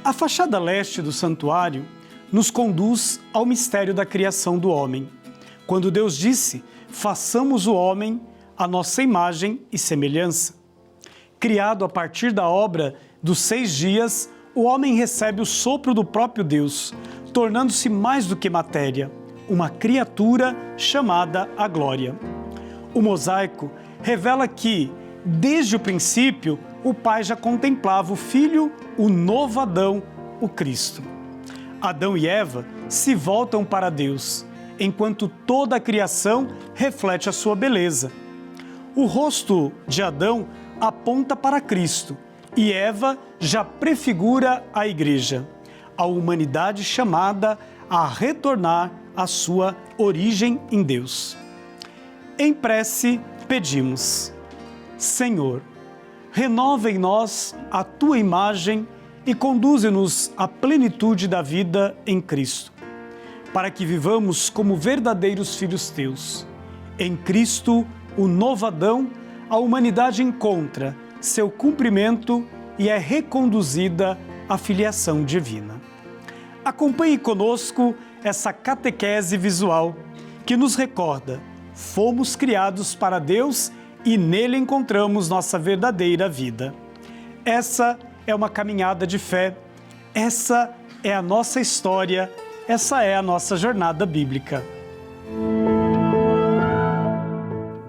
A fachada leste do santuário nos conduz ao mistério da criação do homem. Quando Deus disse, façamos o homem à nossa imagem e semelhança. Criado a partir da obra dos 6 dias, o homem recebe o sopro do próprio Deus, tornando-se mais do que matéria, uma criatura chamada a glória. O mosaico revela que, desde o princípio, o Pai já contemplava o Filho, o novo Adão, o Cristo. Adão e Eva se voltam para Deus, enquanto toda a criação reflete a sua beleza. O rosto de Adão aponta para Cristo e Eva já prefigura a Igreja, a humanidade chamada a retornar à sua origem em Deus. Em prece, pedimos: Senhor, renova em nós a Tua imagem e conduze-nos à plenitude da vida em Cristo, para que vivamos como verdadeiros filhos Teus. Em Cristo, o novo Adão, a humanidade encontra seu cumprimento e é reconduzida à filiação divina. Acompanhe conosco essa catequese visual que nos recorda: fomos criados para Deus e nele encontramos nossa verdadeira vida. Essa é uma caminhada de fé, essa é a nossa história, essa é a nossa jornada bíblica.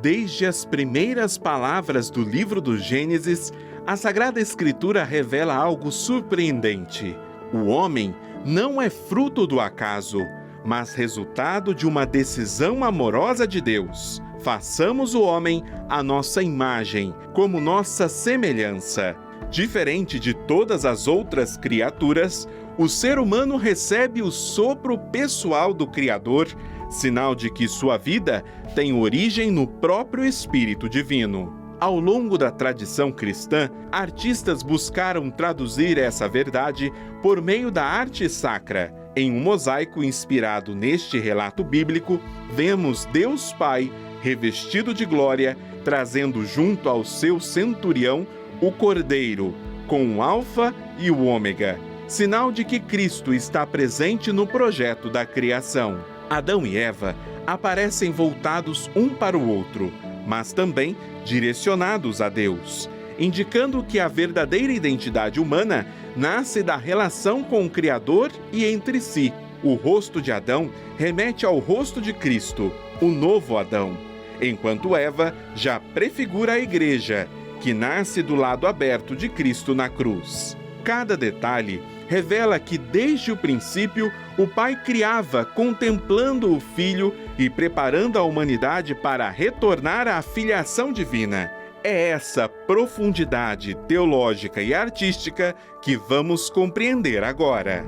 Desde as primeiras palavras do livro do Gênesis, a Sagrada Escritura revela algo surpreendente. O homem não é fruto do acaso, mas resultado de uma decisão amorosa de Deus. Façamos o homem à nossa imagem, como nossa semelhança. Diferente de todas as outras criaturas, o ser humano recebe o sopro pessoal do Criador, sinal de que sua vida tem origem no próprio Espírito Divino. Ao longo da tradição cristã, artistas buscaram traduzir essa verdade por meio da arte sacra. Em um mosaico inspirado neste relato bíblico, vemos Deus Pai, revestido de glória, trazendo junto ao seu centurião o Cordeiro, com o Alfa e o Ômega, sinal de que Cristo está presente no projeto da criação. Adão e Eva aparecem voltados um para o outro, mas também direcionados a Deus, indicando que a verdadeira identidade humana nasce da relação com o Criador e entre si. O rosto de Adão remete ao rosto de Cristo, o novo Adão, enquanto Eva já prefigura a Igreja, que nasce do lado aberto de Cristo na cruz. Cada detalhe revela que desde o princípio o Pai criava contemplando o Filho e preparando a humanidade para retornar à filiação divina. É essa profundidade teológica e artística que vamos compreender agora.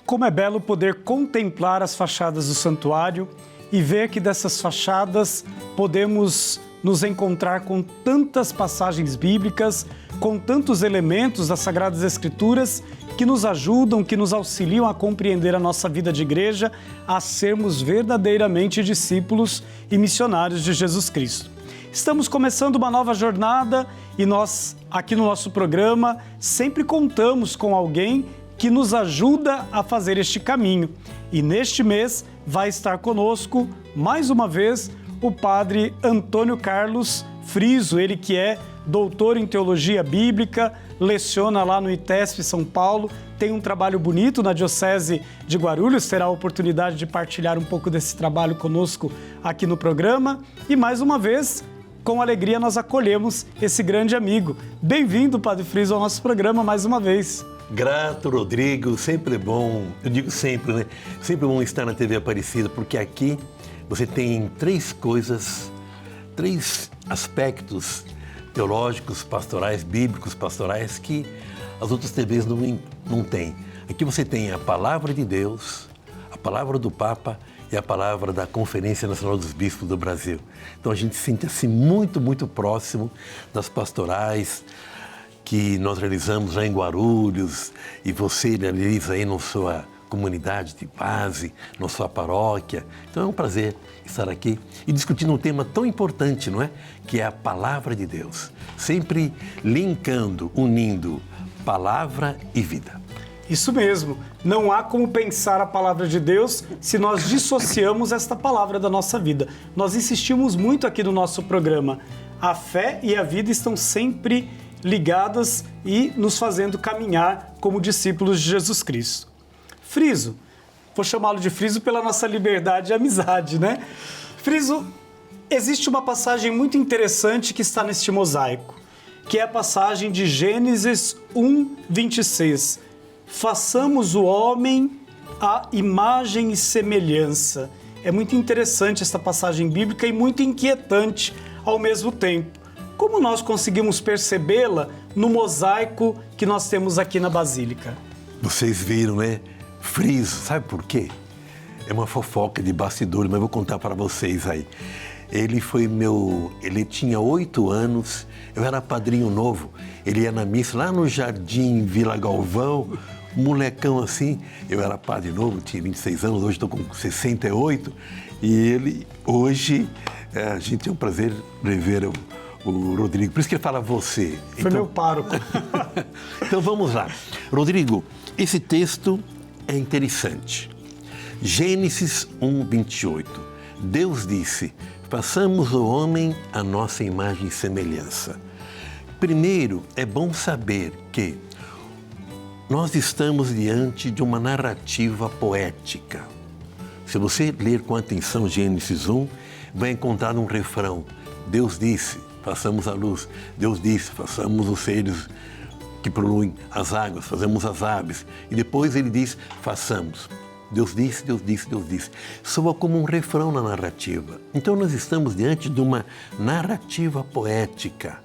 Como é belo poder contemplar as fachadas do santuário e ver que dessas fachadas podemos nos encontrar com tantas passagens bíblicas, com tantos elementos das Sagradas Escrituras que nos ajudam, que nos auxiliam a compreender a nossa vida de igreja, a sermos verdadeiramente discípulos e missionários de Jesus Cristo. Estamos começando uma nova jornada e nós, aqui no nosso programa, sempre contamos com alguém que nos ajuda a fazer este caminho. E neste mês vai estar conosco, mais uma vez, o Padre Antônio Carlos Friso, ele que é doutor em Teologia Bíblica, leciona lá no ITESP São Paulo, tem um trabalho bonito na Diocese de Guarulhos, terá a oportunidade de partilhar um pouco desse trabalho conosco aqui no programa. E mais uma vez, com alegria, nós acolhemos esse grande amigo. Bem-vindo, Padre Friso, ao nosso programa mais uma vez. Grato, Rodrigo, sempre é bom, eu digo sempre, né? Sempre é bom estar na TV Aparecida, porque aqui você tem 3 coisas, 3 aspectos teológicos, pastorais, bíblicos, pastorais, que as outras TVs não têm. Aqui você tem a palavra de Deus, a palavra do Papa e a palavra da Conferência Nacional dos Bispos do Brasil. Então a gente se sente assim muito, muito próximo das pastorais que nós realizamos já em Guarulhos e você realiza aí no comunidade de base, na sua paróquia. Então é um prazer estar aqui e discutindo um tema tão importante, não é? Que é a Palavra de Deus. Sempre linkando, unindo palavra e vida. Isso mesmo. Não há como pensar a palavra de Deus se nós dissociamos esta palavra da nossa vida. Nós insistimos muito aqui no nosso programa. A fé e a vida estão sempre ligadas e nos fazendo caminhar como discípulos de Jesus Cristo. Friso, vou chamá-lo de Friso pela nossa liberdade e amizade, né? Friso, existe uma passagem muito interessante que está neste mosaico, que é a passagem de Gênesis 1:26. Façamos o homem à imagem e semelhança. É muito interessante esta passagem bíblica e muito inquietante ao mesmo tempo. Como nós conseguimos percebê-la no mosaico que nós temos aqui na Basílica? Vocês viram, né? Friso, sabe por quê? É uma fofoca de bastidores, mas vou contar para vocês aí. Ele tinha 8 anos, eu era padrinho novo, ele ia na missa lá no Jardim Vila Galvão, molecão assim, eu era padre novo, tinha 26 anos, hoje estou com 68, e ele, hoje, a gente tem um prazer de ver o Rodrigo, por isso que ele fala você. Foi meu pároco. Então vamos lá. Rodrigo, esse texto é interessante. Gênesis 1:28. Deus disse: façamos o homem à nossa imagem e semelhança. Primeiro, é bom saber que nós estamos diante de uma narrativa poética. Se você ler com atenção Gênesis 1, vai encontrar um refrão. Deus disse, façamos a luz. Deus disse, façamos os seres que poluem as águas, fazemos as aves. E depois ele diz, façamos. Deus disse, Deus disse, Deus disse. Soa como um refrão na narrativa. Então nós estamos diante de uma narrativa poética,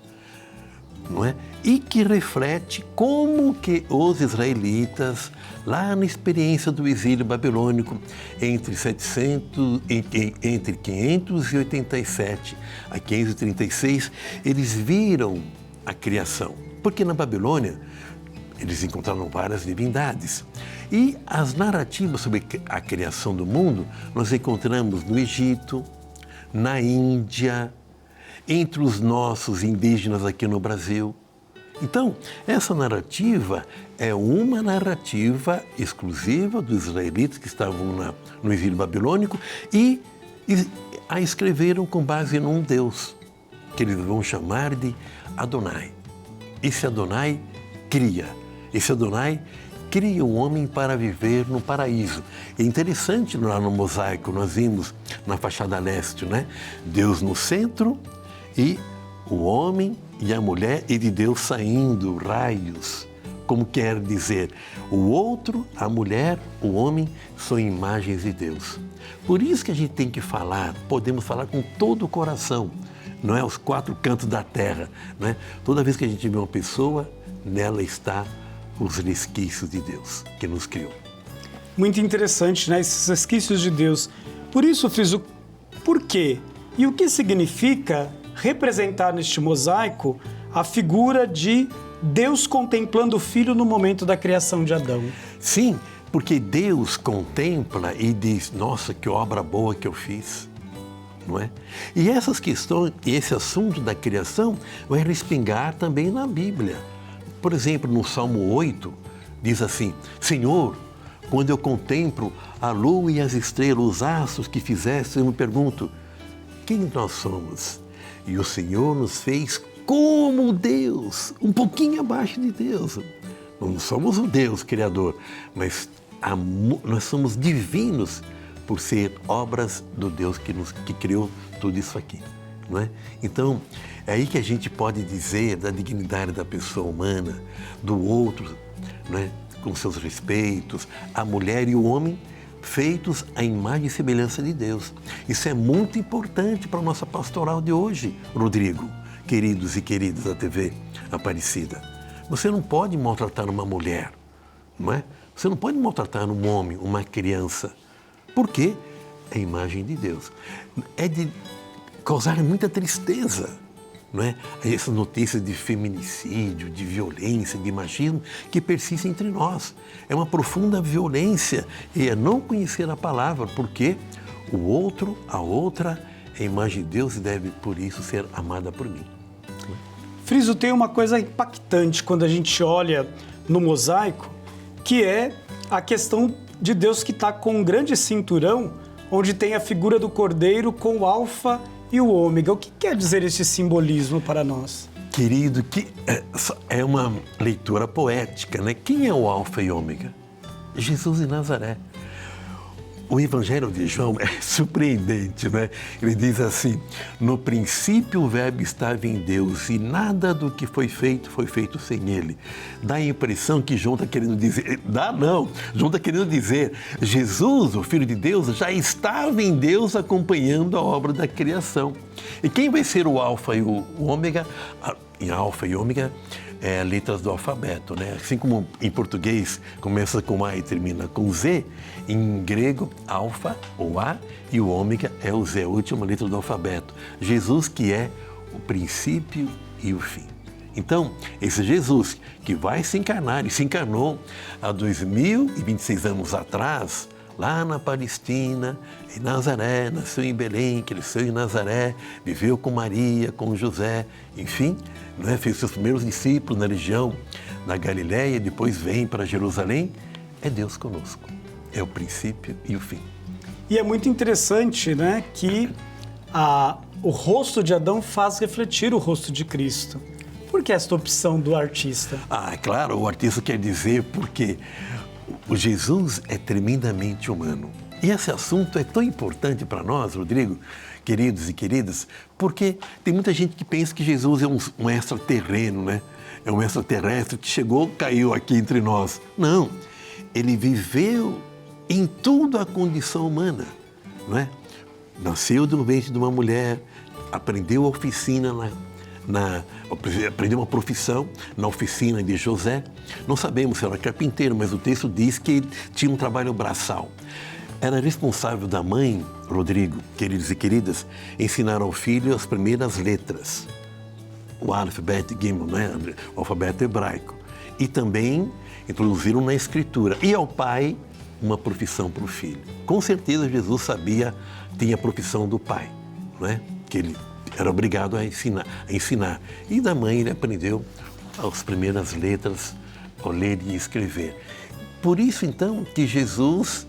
não é? E que reflete como que os israelitas, lá na experiência do exílio babilônico, entre 587 a 536, eles viram a criação. Porque na Babilônia, eles encontraram várias divindades. E as narrativas sobre a criação do mundo, nós encontramos no Egito, na Índia, entre os nossos indígenas aqui no Brasil. Então, essa narrativa é uma narrativa exclusiva dos israelitas que estavam no exílio babilônico e a escreveram com base num Deus, que eles vão chamar de Adonai. Esse Adonai cria. Esse Adonai cria o homem para viver no paraíso. É interessante lá no mosaico, nós vimos na fachada leste, né? Deus no centro e o homem e a mulher e de Deus saindo raios, como quer dizer, o outro, a mulher, o homem, são imagens de Deus. Por isso que a gente tem que falar, podemos falar com todo o coração, não é? Os 4 cantos da terra, não é? Toda vez que a gente vê uma pessoa, nela está os resquícios de Deus que nos criou. Muito interessante, né? Esses resquícios de Deus. Por isso, Friso, por quê? E o que significa representar neste mosaico a figura de Deus contemplando o Filho no momento da criação de Adão? Sim, porque Deus contempla e diz, nossa, que obra boa que eu fiz, não é? E essas questões, esse assunto da criação vai respingar também na Bíblia. Por exemplo, no Salmo 8, diz assim, Senhor, quando eu contemplo a lua e as estrelas, os astros que fizeste, eu me pergunto, quem nós somos? E o Senhor nos fez como Deus, um pouquinho abaixo de Deus. Não somos um Deus criador, mas nós somos divinos por ser obras do Deus que criou tudo isso aqui, não é? Então, é aí que a gente pode dizer da dignidade da pessoa humana, do outro, não é? Com seus respeitos, a mulher e o homem feitos à imagem e semelhança de Deus. Isso é muito importante para a nossa pastoral de hoje, Rodrigo, queridos e queridas da TV Aparecida. Você não pode maltratar uma mulher, não é? Você não pode maltratar um homem, uma criança. Por quê? É a imagem de Deus. É de causar muita tristeza não é? Essas notícias de feminicídio, de violência, de machismo que persistem entre nós. É uma profunda violência e é não conhecer a palavra, porque o outro, a outra, é a imagem de Deus e deve, por isso, ser amada por mim. Friso, tem uma coisa impactante quando a gente olha no mosaico, que é a questão de Deus que está com um grande cinturão, onde tem a figura do cordeiro com o alfa e o ômega. O que quer dizer esse simbolismo para nós? Querido, que é uma leitura poética, né? Quem é o alfa e ômega? Jesus de Nazaré. O Evangelho de João é surpreendente, né? Ele diz assim: no princípio o Verbo estava em Deus e nada do que foi feito sem Ele. Dá a impressão que João está querendo dizer... João está querendo dizer, Jesus, o Filho de Deus, já estava em Deus acompanhando a obra da criação. E quem vai ser o alfa e o ômega? Em alfa e ômega, letras do alfabeto, né? Assim como em português começa com A e termina com Z, em grego, alfa, ou A, e o ômega é o Z, a última letra do alfabeto. Jesus que é o princípio e o fim. Então, esse Jesus que vai se encarnar e se encarnou há 2026 anos atrás, lá na Palestina, em Nazaré, nasceu em Belém, cresceu em Nazaré, viveu com Maria, com José, enfim, né, fez seus primeiros discípulos na região da Galiléia, depois vem para Jerusalém, é Deus conosco, é o princípio e o fim. E é muito interessante, né, que o rosto de Adão faz refletir o rosto de Cristo. Por que esta opção do artista? É claro, o artista quer dizer porque o Jesus é tremendamente humano. E esse assunto é tão importante para nós, Rodrigo, queridos e queridas, porque tem muita gente que pensa que Jesus é um extraterreno, né? É um extraterrestre que chegou, caiu aqui entre nós. Não, ele viveu em toda a condição humana, não é? Nasceu do ventre de uma mulher, aprendeu a oficina aprendeu uma profissão na oficina de José. Não sabemos se era carpinteiro, mas o texto diz que ele tinha um trabalho braçal. Era responsável da mãe, Rodrigo, queridos e queridas, ensinar ao filho as primeiras letras, o Aleph, Bet, Gimel, né? O alfabeto hebraico. E também introduziram na escritura. E ao pai, uma profissão para o filho. Com certeza Jesus tinha a profissão do pai, não é? Que ele era obrigado a ensinar. E da mãe ele aprendeu as primeiras letras, ao ler e escrever. Por isso, então, que Jesus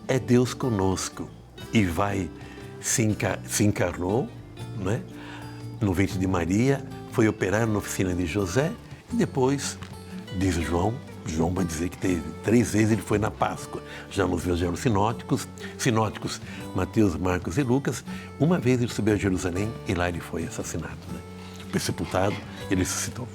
é Deus conosco e se encarnou, não é? No ventre de Maria, foi operar na oficina de José e depois, diz João vai dizer que 3 vezes ele foi na Páscoa. Já nos evangelhos sinóticos, Mateus, Marcos e Lucas, uma vez ele subiu a Jerusalém e lá ele foi assassinado, né? Foi sepultado e ele ressuscitou.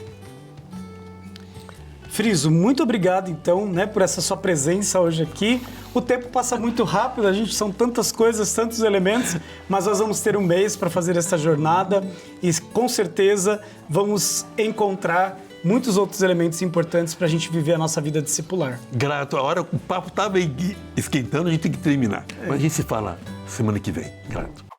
Friso, muito obrigado então, né, por essa sua presença hoje aqui. O tempo passa muito rápido, são tantas coisas, tantos elementos, mas nós vamos ter um mês para fazer essa jornada e com certeza vamos encontrar muitos outros elementos importantes para a gente viver a nossa vida discipular. Grato, a hora o papo estava esquentando, a gente tem que terminar. Mas a gente se fala semana que vem. Grato.